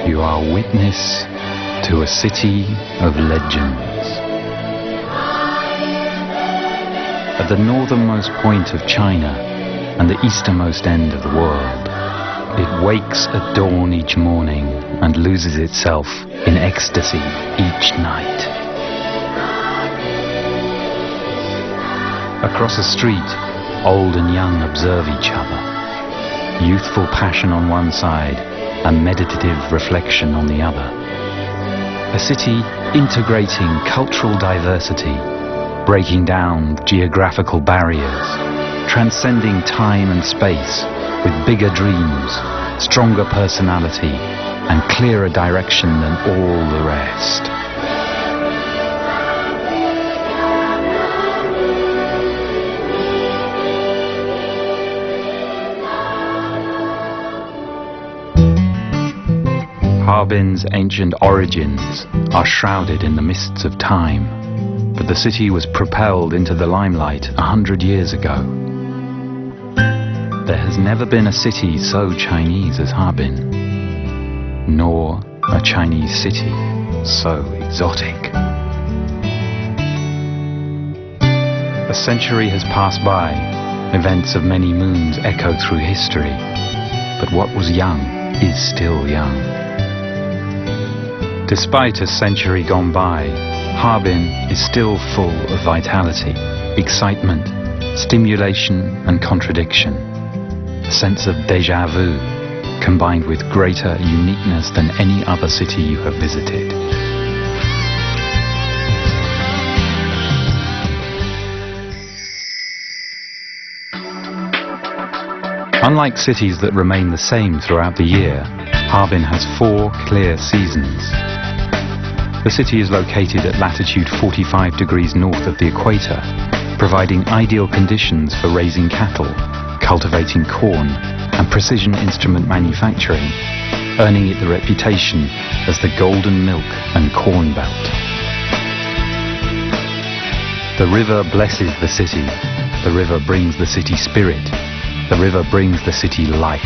you are witness to a city of legends. At the northernmost point of China and the easternmost end of the world, it wakes at dawn each morning and loses itself in ecstasy each night. Across the street, old and young observe each other. Youthful passion on one side and meditative reflection on the other. A city integrating cultural diversity, breaking down geographical barriers, transcending time and space with bigger dreams, stronger personality, and clearer direction than all the rest. Harbin's ancient origins are shrouded in the mists of time, but the city was propelled into the limelight 100 years ago. There has never been a city so Chinese as Harbin, nor a Chinese city so exotic. A century has passed by, events of many moons echo through history, but what was young is still young. Despite a century gone by, Harbin is still full of vitality, excitement, stimulation and contradiction. A sense of déjà vu, combined with greater uniqueness than any other city you have visited. Unlike cities that remain the same throughout the year, Harbin has 4 clear seasons. The city is located at latitude 45 degrees north of the equator, providing ideal conditions for raising cattle, cultivating corn, and precision instrument manufacturing, earning it the reputation as the Golden Milk and Corn Belt. The river blesses the city. The river brings the city spirit. The river brings the city life.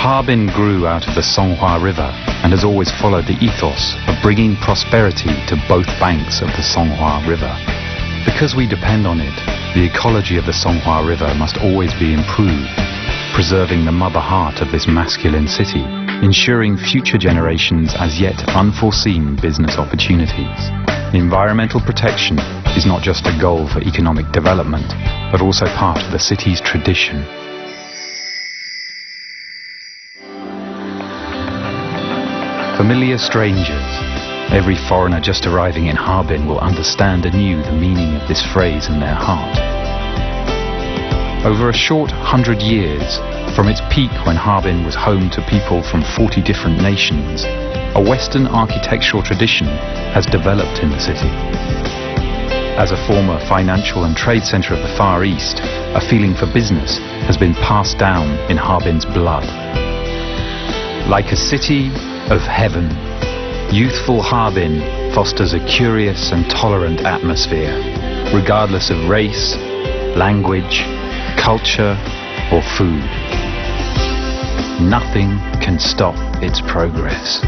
Harbin grew out of the Songhua River and has always followed the ethos of bringing prosperity to both banks of the Songhua River. Because we depend on it, the ecology of the Songhua River must always be improved, preserving the mother heart of this masculine city, ensuring future generations as yet unforeseen business opportunities. Environmental protection is not just a goal for economic development, but also part of the city's tradition. Familiar strangers. Every foreigner just arriving in Harbin will understand anew the meaning of this phrase in their heart. Over a short 100 years, from its peak when Harbin was home to people from 40 different nations, a Western architectural tradition has developed in the city. As a former financial and trade center of the Far East, a feeling for business has been passed down in Harbin's blood. Like a city of heaven, youthful Harbin fosters a curious and tolerant atmosphere, regardless of race, language, culture, or food. Nothing can stop its progress.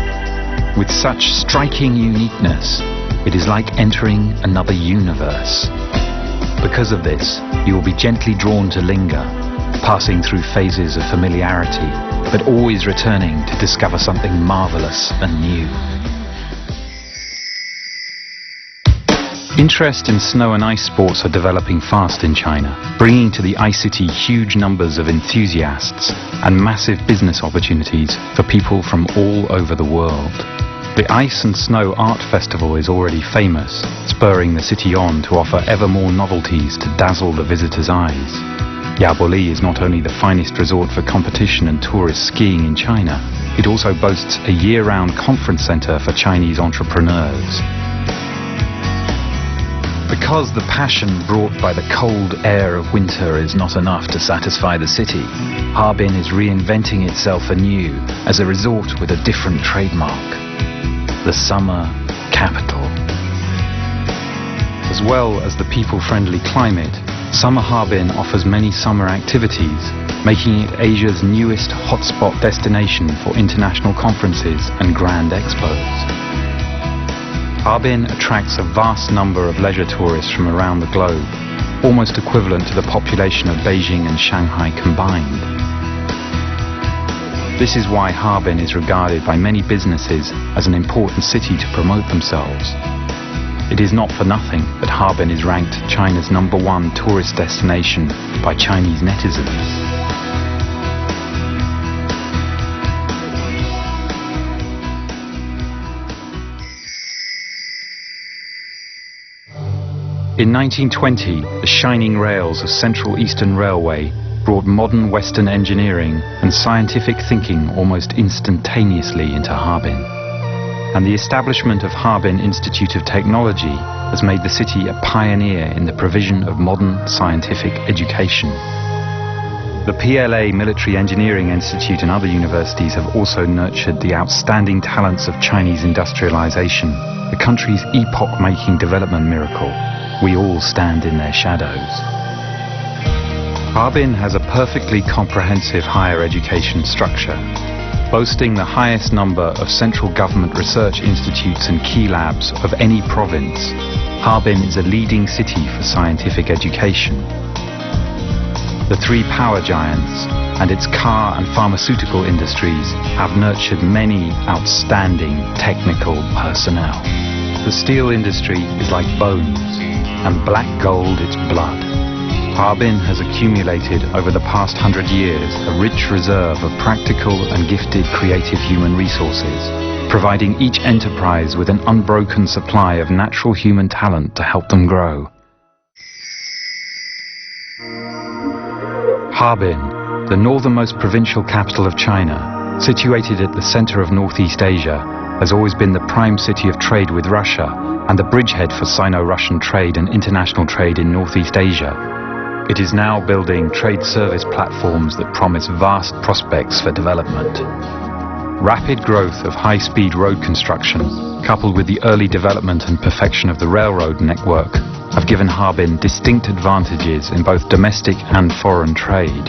With such striking uniqueness, it is like entering another universe. Because of this, you will be gently drawn to linger, passing through phases of familiarity, but always returning to discover something marvelous and new. Interest in snow and ice sports are developing fast in China, bringing to the Ice City huge numbers of enthusiasts and massive business opportunities for people from all over the world. The Ice and Snow Art Festival is already famous, spurring the city on to offer ever more novelties to dazzle the visitors' eyes. Yaboli is not only the finest resort for competition and tourist skiing in China, it also boasts a year-round conference center for Chinese entrepreneurs. Because the passion brought by the cold air of winter is not enough to satisfy the city, Harbin is reinventing itself anew as a resort with a different trademark: the summer capital. As well as the people-friendly climate, Summer Harbin offers many summer activities, making it Asia's newest hotspot destination for international conferences and grand expos. Harbin attracts a vast number of leisure tourists from around the globe, almost equivalent to the population of Beijing and Shanghai combined. This is why Harbin is regarded by many businesses as an important city to promote themselves. It is not for nothing that Harbin is ranked China's #1 tourist destination by Chinese netizens. In 1920, the shining rails of Central Eastern Railway brought modern Western engineering and scientific thinking almost instantaneously into Harbin. And the establishment of Harbin Institute of Technology has made the city a pioneer in the provision of modern scientific education. The PLA Military Engineering Institute and other universities have also nurtured the outstanding talents of Chinese industrialization, the country's epoch-making development miracle. We all stand in their shadows. Harbin has a perfectly comprehensive higher education structure. Boasting the highest number of central government research institutes and key labs of any province, Harbin is a leading city for scientific education. The three power giants and its car and pharmaceutical industries have nurtured many outstanding technical personnel. The steel industry is like bones, and black gold its blood. Harbin has accumulated over the past 100 years a rich reserve of practical and gifted creative human resources, providing each enterprise with an unbroken supply of natural human talent to help them grow. Harbin, the northernmost provincial capital of China, situated at the center of Northeast Asia, has always been the prime city of trade with Russia and the bridgehead for Sino-Russian trade and international trade in Northeast Asia. It is now building trade service platforms that promise vast prospects for development. Rapid growth of high-speed road construction, coupled with the early development and perfection of the railroad network, have given Harbin distinct advantages in both domestic and foreign trade.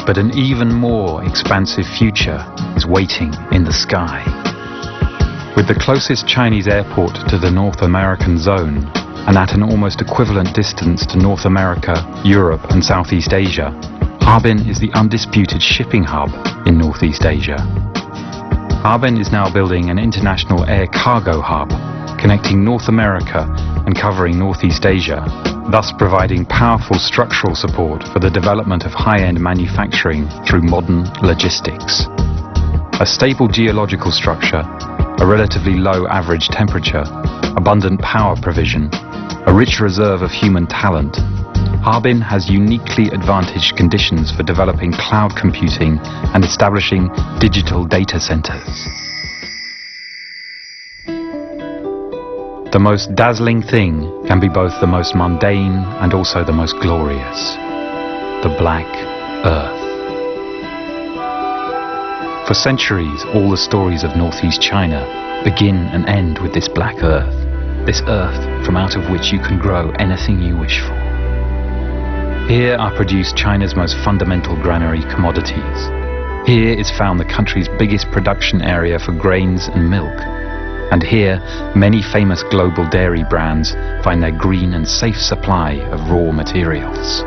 But an even more expansive future is waiting in the sky. With the closest Chinese airport to the North American zone, and at an almost equivalent distance to North America, Europe and Southeast Asia, Harbin is the undisputed shipping hub in Northeast Asia. Harbin is now building an international air cargo hub, connecting North America and covering Northeast Asia, thus providing powerful structural support for the development of high-end manufacturing through modern logistics. A stable geological structure, a relatively low average temperature, abundant power provision, a rich reserve of human talent, Harbin has uniquely advantaged conditions for developing cloud computing and establishing digital data centers. The most dazzling thing can be both the most mundane and also the most glorious: the Black Earth. For centuries, all the stories of Northeast China begin and end with this Black Earth. This earth from out of which you can grow anything you wish for. Here are produced China's most fundamental granary commodities. Here is found the country's biggest production area for grains and milk. And here, many famous global dairy brands find their green and safe supply of raw materials.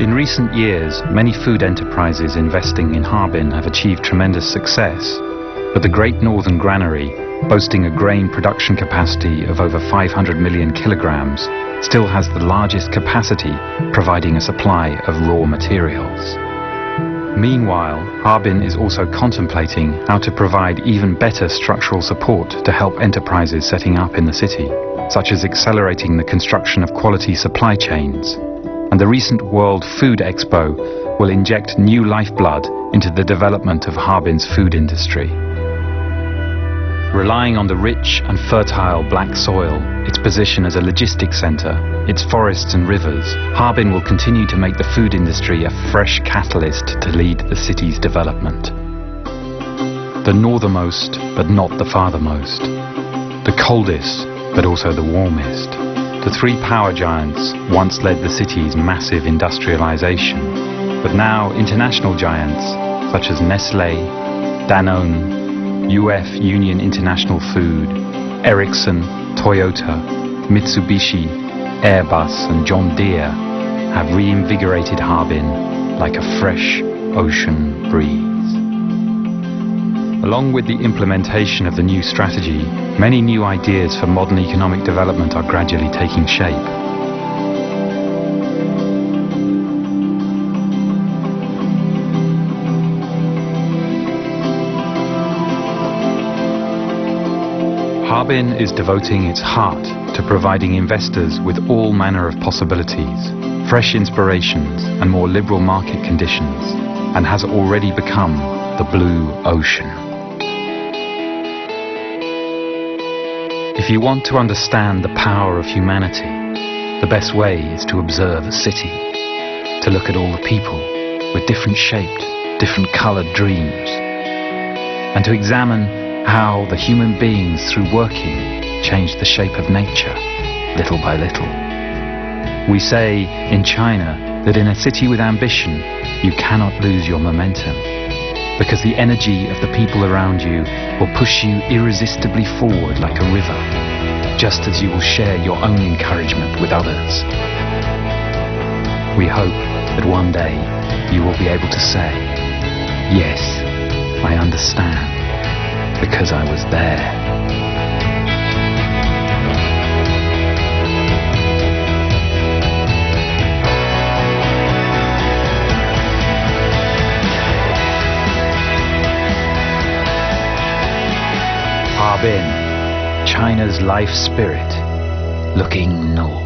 In recent years, many food enterprises investing in Harbin have achieved tremendous success, but the Great Northern Granary, boasting a grain production capacity of over 500 million kilograms, still has the largest capacity, providing a supply of raw materials. Meanwhile, Harbin is also contemplating how to provide even better structural support to help enterprises setting up in the city, such as accelerating the construction of quality supply chains. And the recent World Food Expo will inject new lifeblood into the development of Harbin's food industry. Relying on the rich and fertile black soil, its position as a logistics center, its forests and rivers, Harbin will continue to make the food industry a fresh catalyst to lead the city's development. The northernmost, but not the farthermost. The coldest, but also the warmest. The three power giants once led the city's massive industrialization, but now international giants such as Nestlé, Danone, UF Union International Food, Ericsson, Toyota, Mitsubishi, Airbus and John Deere have reinvigorated Harbin like a fresh ocean breeze. Along with the implementation of the new strategy, many new ideas for modern economic development are gradually taking shape. Harbin is devoting its heart to providing investors with all manner of possibilities, fresh inspirations and more liberal market conditions, and has already become the blue ocean. If you want to understand the power of humanity, the best way is to observe a city, to look at all the people with different shaped, different coloured dreams, and to examine how the human beings through working change the shape of nature, little by little. We say in China that in a city with ambition, you cannot lose your momentum, because the energy of the people around you will push you irresistibly forward like a river, just as you will share your own encouragement with others. We hope that one day you will be able to say, yes, I understand, because I was there. Harbin, China's life spirit, looking north.